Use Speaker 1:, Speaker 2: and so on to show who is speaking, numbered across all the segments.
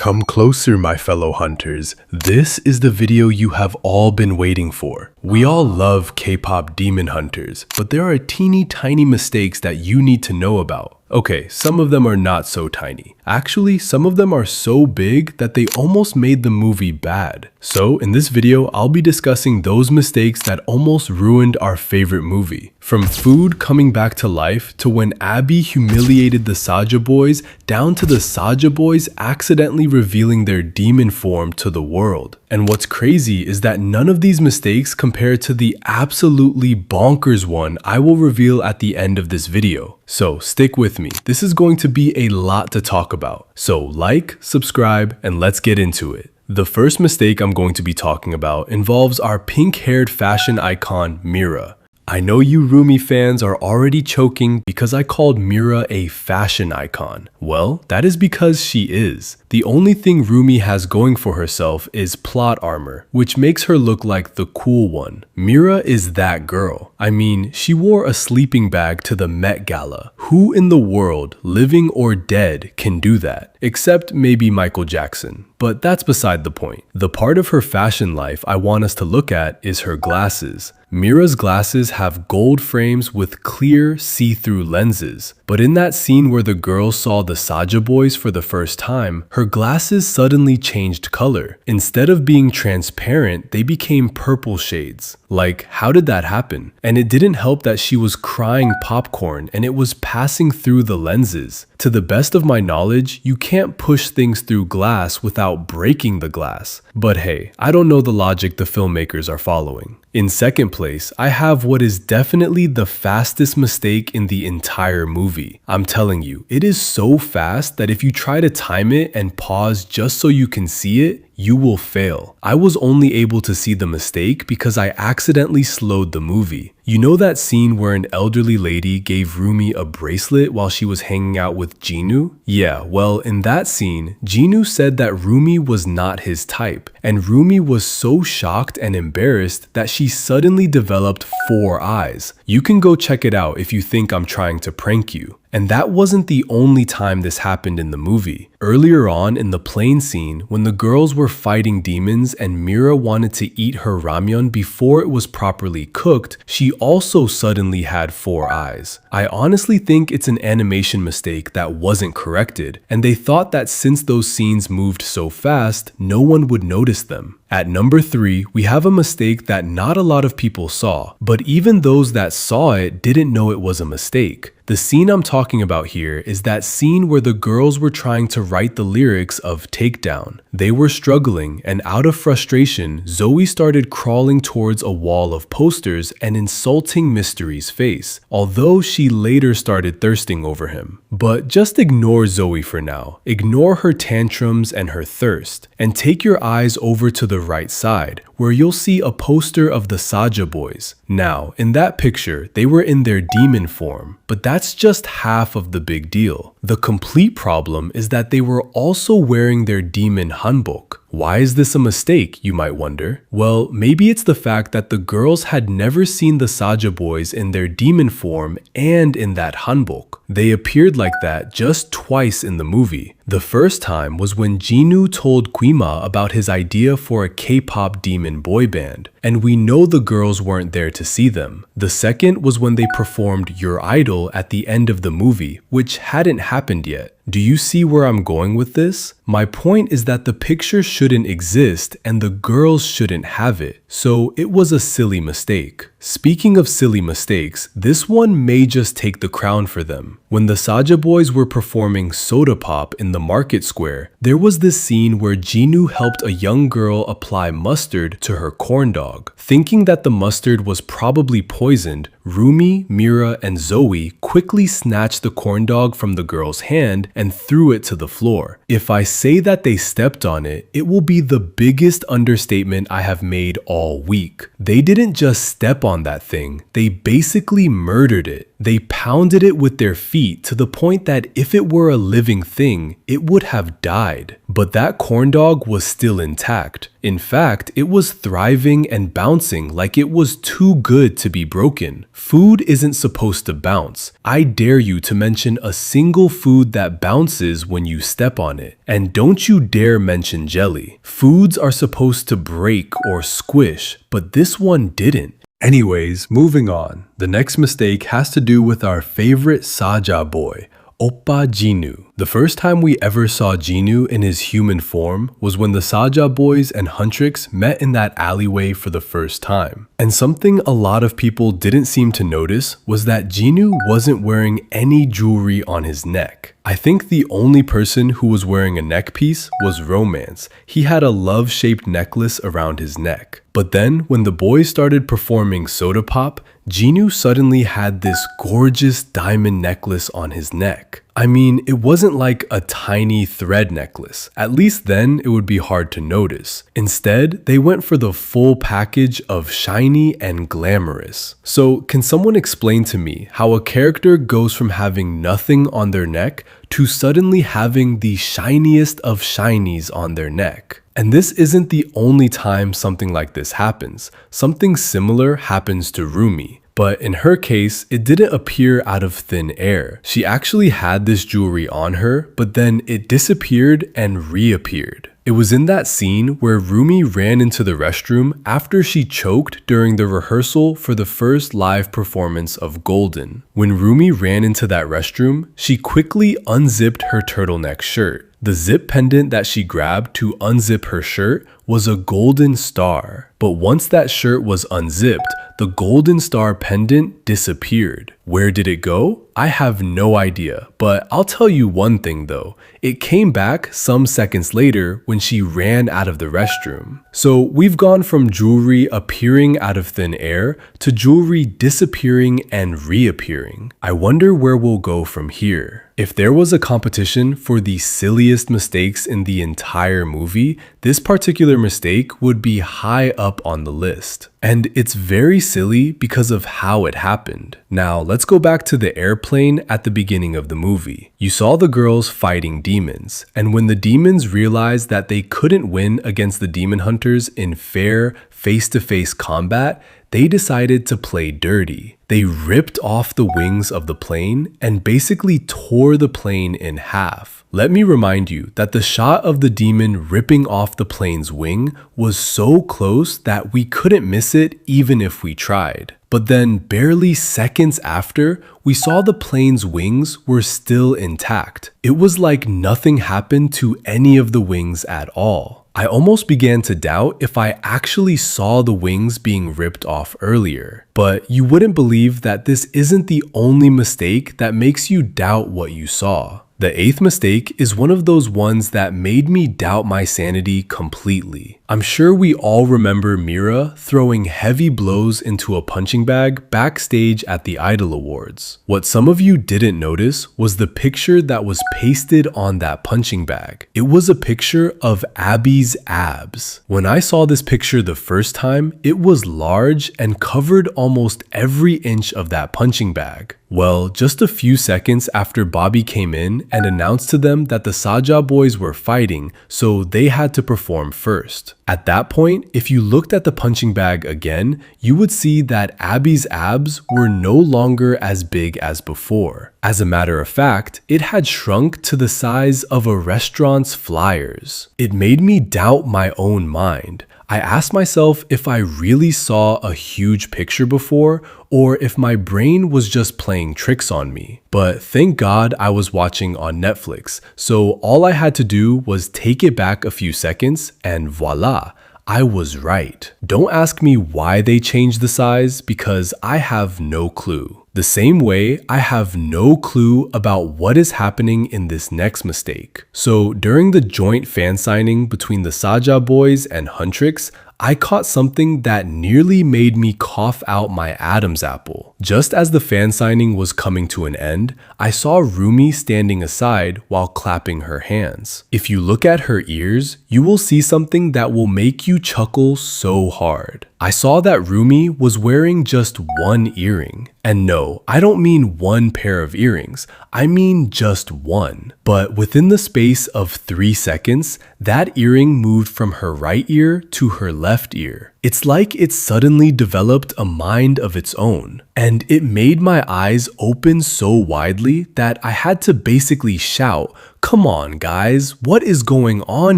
Speaker 1: Come closer, my fellow hunters. This is the video you have all been waiting for. We all love K-pop demon hunters, but there are teeny tiny mistakes that you need to know about. Okay, some of them are not so tiny. Actually, some of them are so big that they almost made the movie bad. So in this video, I'll be discussing those mistakes that almost ruined our favorite movie. From food coming back to life, to when Abby humiliated the Saja boys, down to the Saja boys accidentally revealing their demon form to the world. And what's crazy is that none of these mistakes compare to the absolutely bonkers one I will reveal at the end of this video. So stick with me. This is going to be a lot to talk about. So like, subscribe, and let's get into it. The first mistake I'm going to be talking about involves our pink-haired fashion icon, Mira. I know you Rumi fans are already choking because I called Mira a fashion icon. Well, that is because she is. The only thing Rumi has going for herself is plot armor, which makes her look like the cool one. Mira is that girl. I mean, she wore a sleeping bag to the Met Gala. Who in the world, living or dead, can do that? Except maybe Michael Jackson. But that's beside the point. The part of her fashion life I want us to look at is her glasses. Mira's glasses have gold frames with clear, see-through lenses. But in that scene where the girls saw the Saja boys for the first time, her glasses suddenly changed color. Instead of being transparent, they became purple shades. Like, how did that happen? And it didn't help that she was crying popcorn and it was passing through the lenses. To the best of my knowledge, you can't push things through glass without breaking the glass. But hey, I don't know the logic the filmmakers are following. In second place, I have what is definitely the fastest mistake in the entire movie. I'm telling you, it is so fast that if you try to time it and pause just so you can see it, you will fail. I was only able to see the mistake because I accidentally slowed the movie. You know that scene where an elderly lady gave Rumi a bracelet while she was hanging out with Jinu? Yeah, well, in that scene, Jinu said that Rumi was not his type, and Rumi was so shocked and embarrassed that she suddenly developed 4 eyes. You can go check it out if you think I'm trying to prank you. And that wasn't the only time this happened in the movie. Earlier on in the plane scene, when the girls were fighting demons and Mira wanted to eat her ramyeon before it was properly cooked, she also suddenly had 4 eyes. I honestly think it's an animation mistake that wasn't corrected, and they thought that since those scenes moved so fast, no one would notice them. At number 3, we have a mistake that not a lot of people saw, but even those that saw it didn't know it was a mistake. The scene I'm talking about here is that scene where the girls were trying to write the lyrics of Takedown. They were struggling, and out of frustration, Zoe started crawling towards a wall of posters and insulting Mystery's face, although she later started thirsting over him. But just ignore Zoe for now. Ignore her tantrums and her thirst, and take your eyes over to the right side, where you'll see a poster of the Saja boys. Now, in that picture, they were in their demon form, but that's just half of the big deal. The complete problem is that they were also wearing their demon hanbok. Why is this a mistake, you might wonder? Well, maybe it's the fact that the girls had never seen the Saja boys in their demon form and in that hanbok. They appeared like that just twice in the movie. The first time was when Jinu told Quima about his idea for a K-pop demon boy band, and we know the girls weren't there to see them. The second was when they performed Your Idol at the end of the movie, which hadn't happened yet. Do you see where I'm going with this? My point is that the picture shouldn't exist and the girls shouldn't have it, so it was a silly mistake. Speaking of silly mistakes, this one may just take the crown for them. When the Saja boys were performing Soda Pop in the market square, there was this scene where Jinu helped a young girl apply mustard to her corn dog. Thinking that the mustard was probably poisoned, Rumi, Mira, and Zoe quickly snatched the corn dog from the girl's hand and threw it to the floor. If I say that they stepped on it, it will be the biggest understatement I have made all week. They didn't just step on that thing, they basically murdered it. They pounded it with their feet to the point that if it were a living thing, it would have died. But that corn dog was still intact. In fact, it was thriving and bouncing like it was too good to be broken. Food isn't supposed to bounce. I dare you to mention a single food that bounces when you step on it. And don't you dare mention jelly. Foods are supposed to break or squish, but this one didn't. Anyways, moving on. The next mistake has to do with our favorite saja boy, Oppa Jinu. The first time we ever saw Jinu in his human form was when the Saja boys and huntrix met in that alleyway for the first time. And something a lot of people didn't seem to notice was that Jinu wasn't wearing any jewelry on his neck. I think the only person who was wearing a neck piece was Romance. He had a love-shaped necklace around his neck. But then when the boys started performing Soda Pop, Jinu suddenly had this gorgeous diamond necklace on his neck. I mean, it wasn't like a tiny thread necklace. At least then it would be hard to notice. Instead, they went for the full package of shiny and glamorous. So, can someone explain to me how a character goes from having nothing on their neck to suddenly having the shiniest of shinies on their neck? And this isn't the only time something like this happens. Something similar happens to Rumi. But in her case, it didn't appear out of thin air. She actually had this jewelry on her, but then it disappeared and reappeared. It was in that scene where Rumi ran into the restroom after she choked during the rehearsal for the first live performance of Golden. When Rumi ran into that restroom, she quickly unzipped her turtleneck shirt. The zip pendant that she grabbed to unzip her shirt was a golden star. But once that shirt was unzipped, the golden star pendant disappeared. Where did it go? I have no idea, but I'll tell you one thing though. It came back some seconds later when she ran out of the restroom. So we've gone from jewelry appearing out of thin air to jewelry disappearing and reappearing. I wonder where we'll go from here. If there was a competition for the silliest mistakes in the entire movie, this particular mistake would be high up on the list. And it's very silly because of how it happened. Now, let's go back to the airplane at the beginning of the movie. You saw the girls fighting demons, and when the demons realized that they couldn't win against the demon hunters in fair, face-to-face combat, they decided to play dirty. They ripped off the wings of the plane and basically tore the plane in half. Let me remind you that the shot of the demon ripping off the plane's wing was so close that we couldn't miss it even if we tried. But then barely seconds after, we saw the plane's wings were still intact. It was like nothing happened to any of the wings at all. I almost began to doubt if I actually saw the wings being ripped off earlier. But you wouldn't believe that this isn't the only mistake that makes you doubt what you saw. The eighth mistake is one of those ones that made me doubt my sanity completely. I'm sure we all remember Mira throwing heavy blows into a punching bag backstage at the Idol Awards. What some of you didn't notice was the picture that was pasted on that punching bag. It was a picture of Abby's abs. When I saw this picture the first time, it was large and covered almost every inch of that punching bag. Well, just a few seconds after Bobby came in and announced to them that the Saja boys were fighting, so they had to perform first. At that point, if you looked at the punching bag again, you would see that Abby's abs were no longer as big as before. As a matter of fact, it had shrunk to the size of a restaurant's flyers. It made me doubt my own mind. I asked myself if I really saw a huge picture before or if my brain was just playing tricks on me. But thank God I was watching on Netflix, so all I had to do was take it back a few seconds and voila, I was right. Don't ask me why they changed the size because I have no clue. The same way, I have no clue about what is happening in this next mistake. So during the joint fan signing between the Saja boys and Huntrix, I caught something that nearly made me cough out my Adam's apple. Just as the fan signing was coming to an end, I saw Rumi standing aside while clapping her hands. If you look at her ears, you will see something that will make you chuckle so hard. I saw that Rumi was wearing just one earring. And no, I don't mean one pair of earrings, I mean just one. But within the space of 3 seconds, that earring moved from her right ear to her left ear. It's like it suddenly developed a mind of its own. And it made my eyes open so widely that I had to basically shout, "Come on guys, what is going on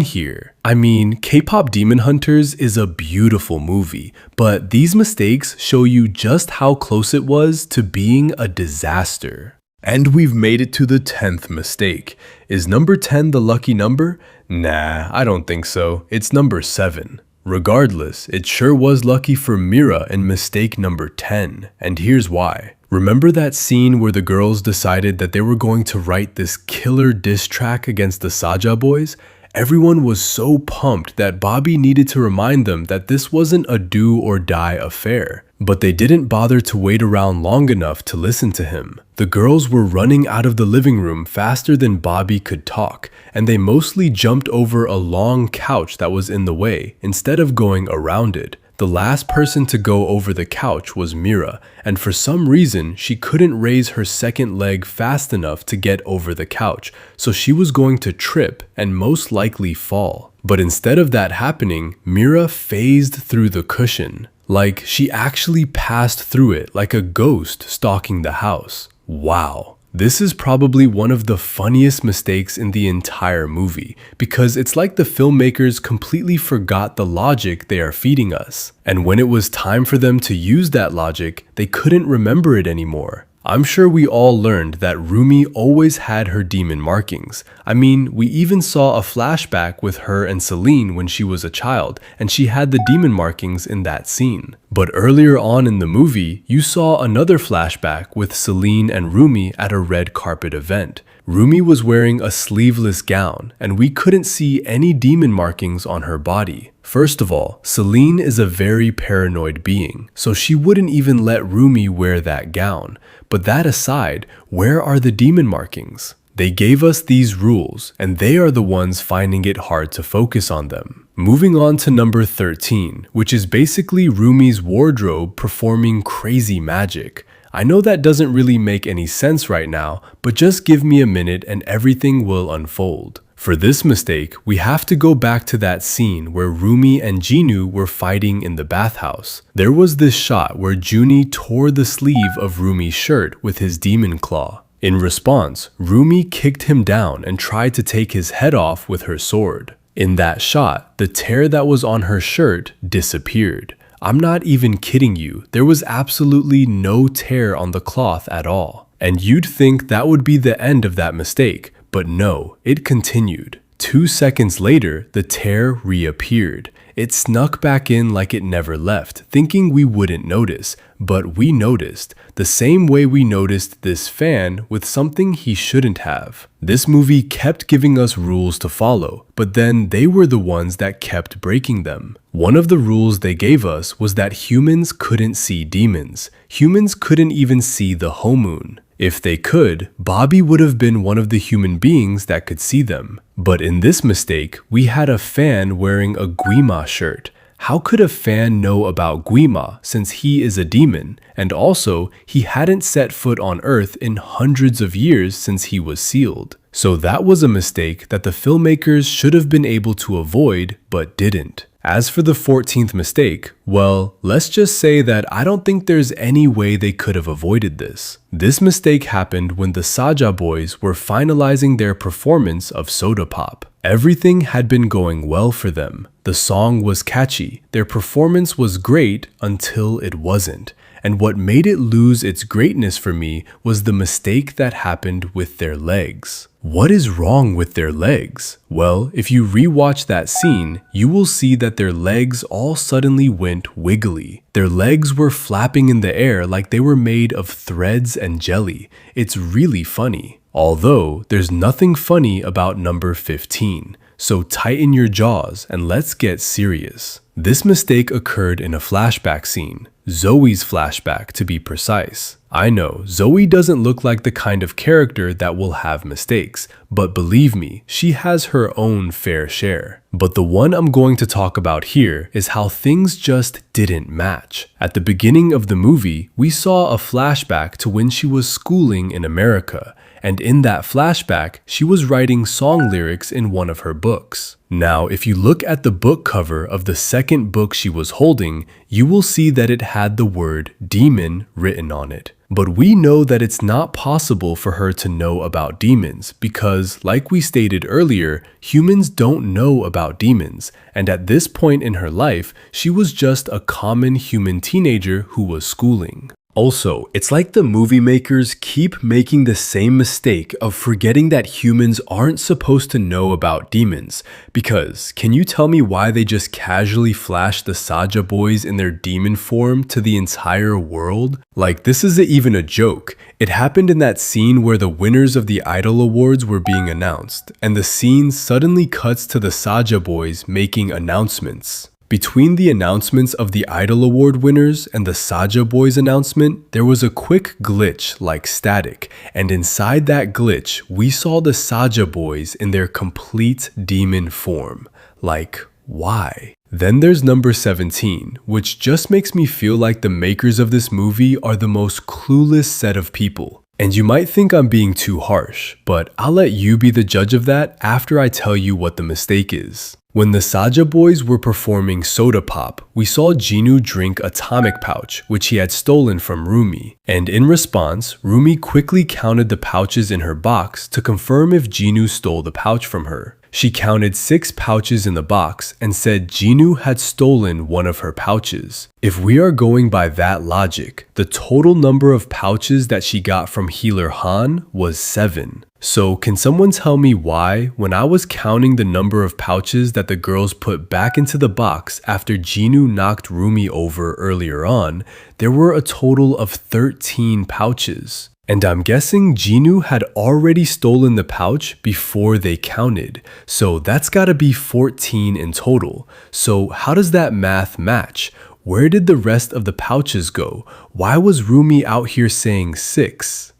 Speaker 1: here?" I mean, K-pop Demon Hunters is a beautiful movie, but these mistakes show you just how close it was to being a disaster. And we've made it to the 10th mistake. Is number 10 the lucky number? Nah, I don't think so. It's number 7. Regardless, it sure was lucky for Mira in mistake number 10, and here's why. Remember that scene where the girls decided that they were going to write this killer diss track against the Saja boys? Everyone was so pumped that Bobby needed to remind them that this wasn't a do or die affair. But they didn't bother to wait around long enough to listen to him. The girls were running out of the living room faster than Bobby could talk, and they mostly jumped over a long couch that was in the way instead of going around it. The last person to go over the couch was Mira, and for some reason she couldn't raise her second leg fast enough to get over the couch, so she was going to trip and most likely fall. But instead of that happening, Mira phased through the cushion. Like she actually passed through it like a ghost stalking the house. Wow. This is probably one of the funniest mistakes in the entire movie, because it's like the filmmakers completely forgot the logic they are feeding us. And when it was time for them to use that logic, they couldn't remember it anymore. I'm sure we all learned that Rumi always had her demon markings. I mean, we even saw a flashback with her and Celine when she was a child, and she had the demon markings in that scene. But earlier on in the movie, you saw another flashback with Celine and Rumi at a red carpet event. Rumi was wearing a sleeveless gown, and we couldn't see any demon markings on her body. First of all, Celine is a very paranoid being, so she wouldn't even let Rumi wear that gown. But that aside, where are the demon markings? They gave us these rules, and they are the ones finding it hard to focus on them. Moving on to number 13, which is basically Rumi's wardrobe performing crazy magic. I know that doesn't really make any sense right now, but just give me a minute and everything will unfold. For this mistake, we have to go back to that scene where Rumi and Jinu were fighting in the bathhouse. There was this shot where Juni tore the sleeve of Rumi's shirt with his demon claw. In response, Rumi kicked him down and tried to take his head off with her sword. In that shot, the tear that was on her shirt disappeared. I'm not even kidding you, there was absolutely no tear on the cloth at all. And you'd think that would be the end of that mistake, but no, it continued. 2 seconds later, the tear reappeared. It snuck back in like it never left, thinking we wouldn't notice, but we noticed, the same way we noticed this fan with something he shouldn't have. This movie kept giving us rules to follow, but then they were the ones that kept breaking them. One of the rules they gave us was that humans couldn't see demons. Humans couldn't even see the Homoon. If they could, Bobby would have been one of the human beings that could see them. But in this mistake, we had a fan wearing a Guima shirt. How could a fan know about Guima since he is a demon? And also, he hadn't set foot on Earth in hundreds of years since he was sealed. So that was a mistake that the filmmakers should have been able to avoid, but didn't. As for the 14th mistake, well, let's just say that I don't think there's any way they could have avoided this. This mistake happened when the Saja boys were finalizing their performance of Soda Pop. Everything had been going well for them. The song was catchy, their performance was great until it wasn't. And what made it lose its greatness for me was the mistake that happened with their legs. What is wrong with their legs? Well, if you rewatch that scene, you will see that their legs all suddenly went wiggly. Their legs were flapping in the air like they were made of threads and jelly. It's really funny. Although, there's nothing funny about number 15. So tighten your jaws and let's get serious. This mistake occurred in a flashback scene. Zoe's flashback to be precise. I know, Zoe doesn't look like the kind of character that will have mistakes, but believe me, she has her own fair share. But the one I'm going to talk about here is how things just didn't match. At the beginning of the movie, we saw a flashback to when she was schooling in America, and in that flashback, she was writing song lyrics in one of her books. Now, if you look at the book cover of the second book she was holding, you will see that it had the word demon written on it. But we know that it's not possible for her to know about demons because, like we stated earlier, humans don't know about demons, and at this point in her life, she was just a common human teenager who was schooling. Also, it's like the movie makers keep making the same mistake of forgetting that humans aren't supposed to know about demons. Because, can you tell me why they just casually flashed the Saja boys in their demon form to the entire world? Like, this isn't even a joke. It happened in that scene where the winners of the Idol Awards were being announced, and the scene suddenly cuts to the Saja boys making announcements. Between the announcements of the Idol Award winners and the Saja Boys announcement, there was a quick glitch like static, and inside that glitch, we saw the Saja Boys in their complete demon form. Like, why? Then there's number 17, which just makes me feel like the makers of this movie are the most clueless set of people. And you might think I'm being too harsh, but I'll let you be the judge of that after I tell you what the mistake is. When the Saja boys were performing Soda Pop, we saw Jinu drink Atomic Pouch, which he had stolen from Rumi. And in response, Rumi quickly counted the pouches in her box to confirm if Jinu stole the pouch from her. She counted 6 pouches in the box and said Jinu had stolen one of her pouches. If we are going by that logic, the total number of pouches that she got from Healer Han was 7. So can someone tell me why, when I was counting the number of pouches that the girls put back into the box after Jinu knocked Rumi over earlier on, there were a total of 13 pouches? And I'm guessing Jinu had already stolen the pouch before they counted, so that's gotta be 14 in total. So how does that math match? Where did the rest of the pouches go? Why was Rumi out here saying 6?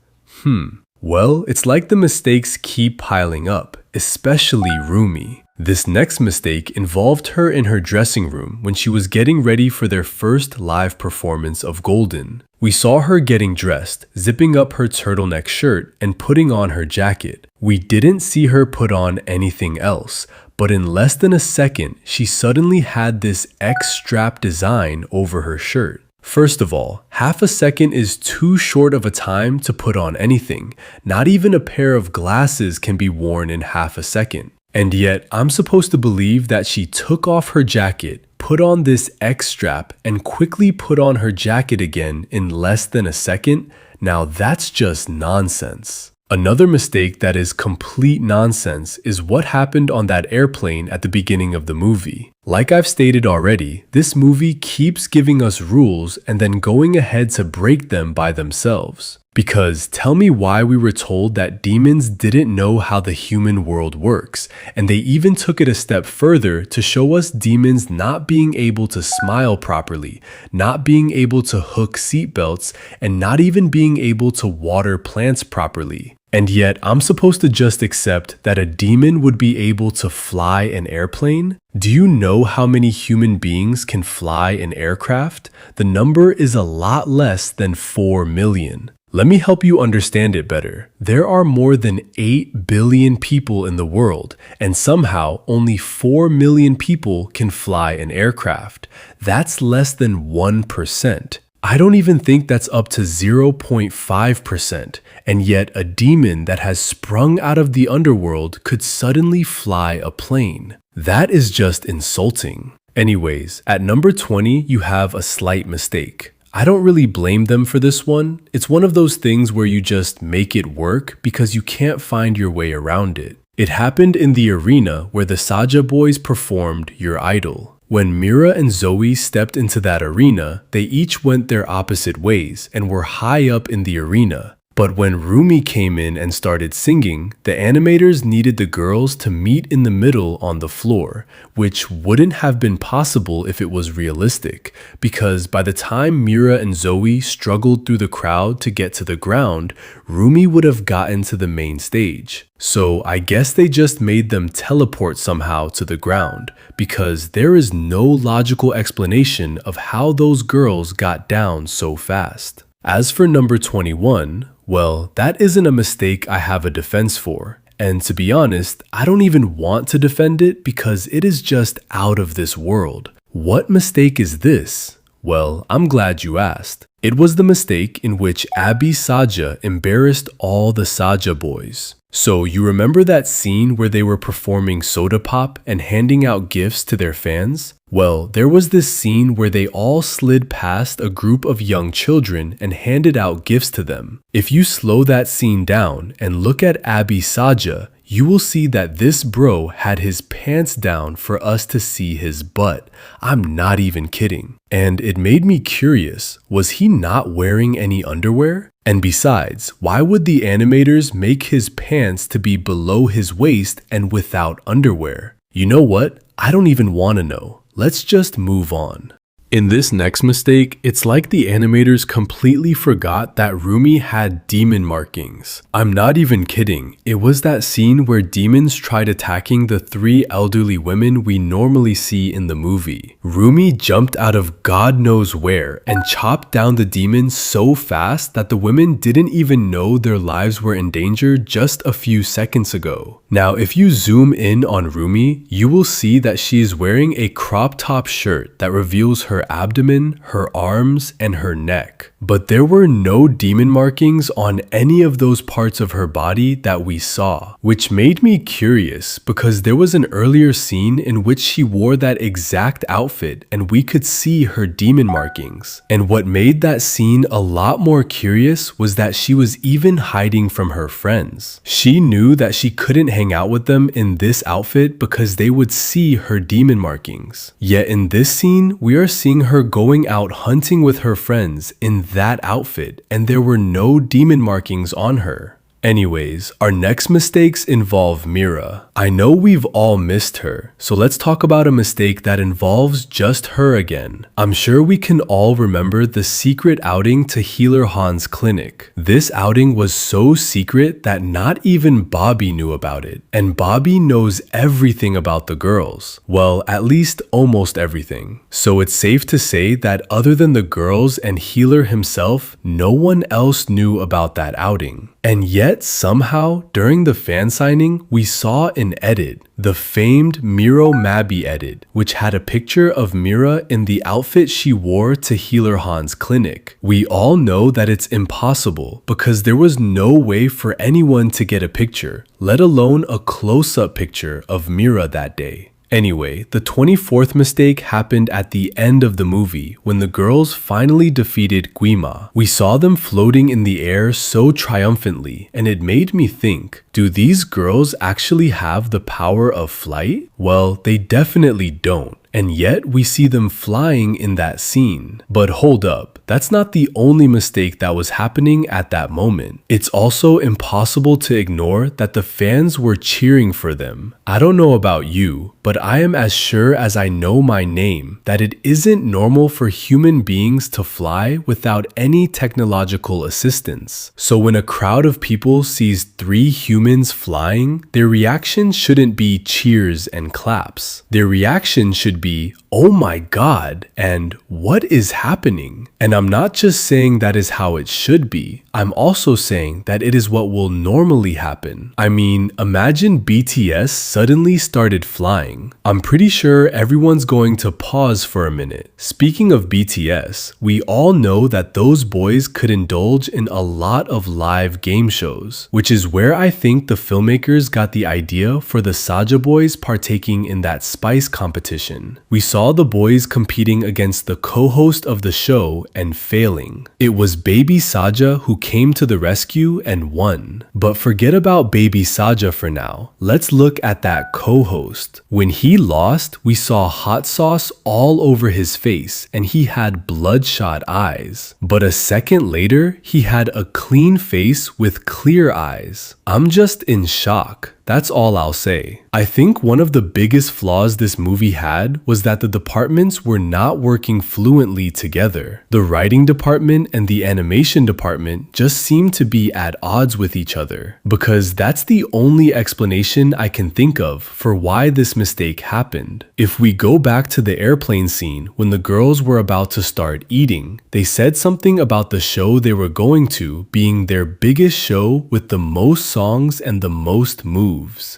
Speaker 1: Well, it's like the mistakes keep piling up, especially Rumi. This next mistake involved her in her dressing room when she was getting ready for their first live performance of Golden. We saw her getting dressed, zipping up her turtleneck shirt, and putting on her jacket. We didn't see her put on anything else, but in less than a second, she suddenly had this X-strap design over her shirt. First of all, half a second is too short of a time to put on anything. Not even a pair of glasses can be worn in half a second. And yet, I'm supposed to believe that she took off her jacket, put on this X-strap, and quickly put on her jacket again in less than a second? Now that's just nonsense. Another mistake that is complete nonsense is what happened on that airplane at the beginning of the movie. Like I've stated already, this movie keeps giving us rules and then going ahead to break them by themselves. Because tell me why we were told that demons didn't know how the human world works, and they even took it a step further to show us demons not being able to smile properly, not being able to hook seatbelts, and not even being able to water plants properly. And yet, I'm supposed to just accept that a demon would be able to fly an airplane? Do you know how many human beings can fly an aircraft? The number is a lot less than 4 million. Let me help you understand it better. There are more than 8 billion people in the world, and somehow only 4 million people can fly an aircraft. That's less than 1%. I don't even think that's up to 0.5%, and yet a demon that has sprung out of the underworld could suddenly fly a plane. That is just insulting. Anyways, at number 20, you have a slight mistake. I don't really blame them for this one. It's one of those things where you just make it work because you can't find your way around it. It happened in the arena where the Saja boys performed Your Idol. When Mira and Zoe stepped into that arena, they each went their opposite ways and were high up in the arena. But when Rumi came in and started singing, the animators needed the girls to meet in the middle on the floor, which wouldn't have been possible if it was realistic, because by the time Mira and Zoe struggled through the crowd to get to the ground, Rumi would have gotten to the main stage. So I guess they just made them teleport somehow to the ground, because there is no logical explanation of how those girls got down so fast. As for number 21, well, that isn't a mistake I have a defense for. And to be honest, I don't even want to defend it because it is just out of this world. What mistake is this? Well, I'm glad you asked. It was the mistake in which Abby Saja embarrassed all the Saja boys. So you remember that scene where they were performing soda pop and handing out gifts to their fans? Well, there was this scene where they all slid past a group of young children and handed out gifts to them. If you slow that scene down and look at Abby Saja, you will see that this bro had his pants down for us to see his butt. I'm not even kidding. And it made me curious, was he not wearing any underwear? And besides, why would the animators make his pants to be below his waist and without underwear? You know what? I don't even want to know. Let's just move on. In this next mistake, it's like the animators completely forgot that Rumi had demon markings. I'm not even kidding. It was that scene where demons tried attacking the 3 elderly women we normally see in the movie. Rumi jumped out of God knows where and chopped down the demons so fast that the women didn't even know their lives were in danger just a few seconds ago. Now, if you zoom in on Rumi, you will see that she is wearing a crop top shirt that reveals her abdomen, her arms, and her neck. But there were no demon markings on any of those parts of her body that we saw, which made me curious because there was an earlier scene in which she wore that exact outfit and we could see her demon markings. And what made that scene a lot more curious was that she was even hiding from her friends. She knew that she couldn't hang out with them in this outfit because they would see her demon markings. Yet in this scene, we are seeing her going out hunting with her friends in that outfit, and there were no demon markings on her. Anyways, our next mistakes involve Mira. I know we've all missed her, so let's talk about a mistake that involves just her again. I'm sure we can all remember the secret outing to Healer Han's clinic. This outing was so secret that not even Bobby knew about it, and Bobby knows everything about the girls. Well, at least almost everything. So it's safe to say that other than the girls and Healer himself, no one else knew about that outing. And yet, somehow, during the fan signing, we saw an edit, the famed Miro Mabi edit, which had a picture of Mira in the outfit she wore to Healer Han's clinic. We all know that it's impossible because there was no way for anyone to get a picture, let alone a close-up picture of Mira that day. Anyway, the 24th mistake happened at the end of the movie when the girls finally defeated Guima. We saw them floating in the air so triumphantly, and it made me think, do these girls actually have the power of flight? Well, they definitely don't. And yet we see them flying in that scene. But hold up, that's not the only mistake that was happening at that moment. It's also impossible to ignore that the fans were cheering for them. I don't know about you, but I am as sure as I know my name that it isn't normal for human beings to fly without any technological assistance. So when a crowd of people sees 3 humans flying, their reaction shouldn't be cheers and claps. Their reaction should be, oh my God, and what is happening? And I'm not just saying that is how it should be. I'm also saying that it is what will normally happen. I mean, imagine BTS suddenly started flying. I'm pretty sure everyone's going to pause for a minute. Speaking of BTS, we all know that those boys could indulge in a lot of live game shows, which is where I think the filmmakers got the idea for the Saja boys partaking in that spice competition. We saw the boys competing against the co-host of the show, and and failing. It was baby Saja who came to the rescue and won. But forget about baby Saja for now. Let's look at that co-host. When he lost, we saw hot sauce all over his face and he had bloodshot eyes. But a second later, he had a clean face with clear eyes. I'm just in shock. That's all I'll say. I think one of the biggest flaws this movie had was that the departments were not working fluently together. The writing department and the animation department just seemed to be at odds with each other, because that's the only explanation I can think of for why this mistake happened. If we go back to the airplane scene when the girls were about to start eating, they said something about the show they were going to being their biggest show with the most songs and the most moves.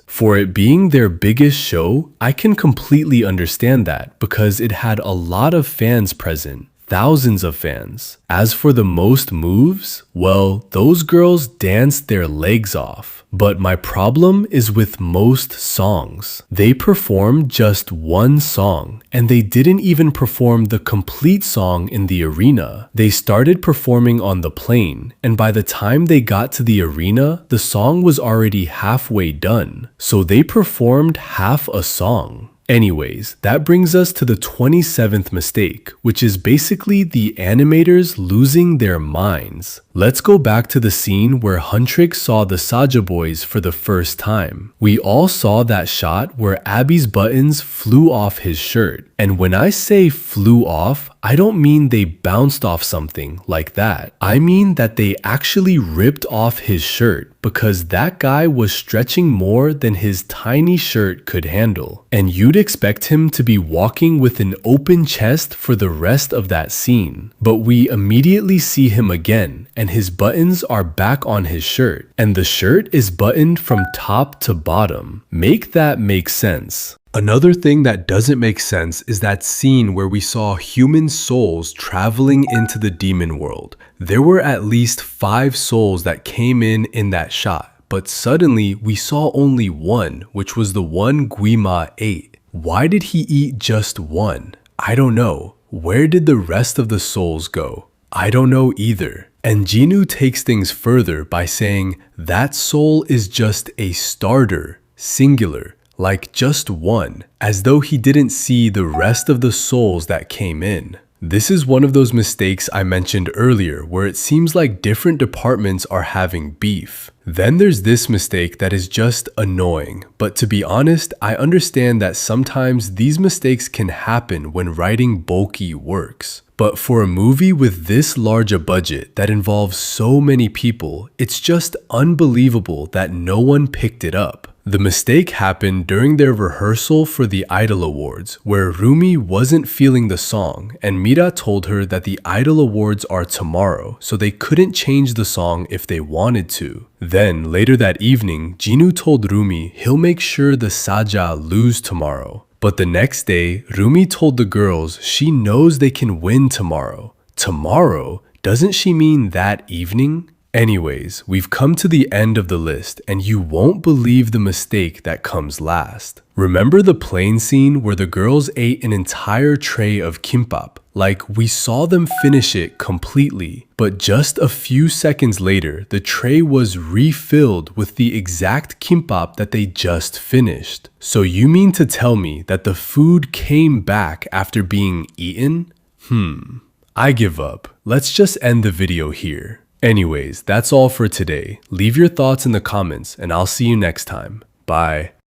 Speaker 1: For it being their biggest show, I can completely understand that because it had a lot of fans present. Thousands of fans. As for the most moves, well, those girls danced their legs off. But my problem is with most songs. They performed just one song, and they didn't even perform the complete song in the arena. They started performing on the plane, and by the time they got to the arena, the song was already halfway done. So they performed half a song. Anyways, that brings us to the 27th mistake, which is basically the animators losing their minds. Let's go back to the scene where Huntrix saw the Saja boys for the first time. We all saw that shot where Abby's buttons flew off his shirt. And when I say flew off, I don't mean they bounced off something like that. I mean that they actually ripped off his shirt because that guy was stretching more than his tiny shirt could handle. And you'd expect him to be walking with an open chest for the rest of that scene. But we immediately see him again, and his buttons are back on his shirt. And the shirt is buttoned from top to bottom. Make that make sense. Another thing that doesn't make sense is that scene where we saw human souls traveling into the demon world. There were at least 5 souls that came in that shot, but suddenly we saw only one, which was the one Guima ate. Why did he eat just one? I don't know. Where did the rest of the souls go? I don't know either. And Jinu takes things further by saying that soul is just a starter, singular. Like just one, as though he didn't see the rest of the souls that came in. This is one of those mistakes I mentioned earlier where it seems like different departments are having beef. Then there's this mistake that is just annoying, but to be honest, I understand that sometimes these mistakes can happen when writing bulky works. But for a movie with this large a budget that involves so many people, it's just unbelievable that no one picked it up. The mistake happened during their rehearsal for the Idol Awards, where Rumi wasn't feeling the song, and Mira told her that the Idol Awards are tomorrow, so they couldn't change the song if they wanted to. Then, later that evening, Jinu told Rumi he'll make sure the Saja lose tomorrow. But the next day, Rumi told the girls she knows they can win tomorrow. Tomorrow? Doesn't she mean that evening? Anyways, we've come to the end of the list, and you won't believe the mistake that comes last. Remember the plane scene where the girls ate an entire tray of Kpop? Like, we saw them finish it completely, but just a few seconds later, the tray was refilled with the exact Kpop that they just finished. So you mean to tell me that the food came back after being eaten? I give up. Let's just end the video here. Anyways, that's all for today. Leave your thoughts in the comments and I'll see you next time. Bye.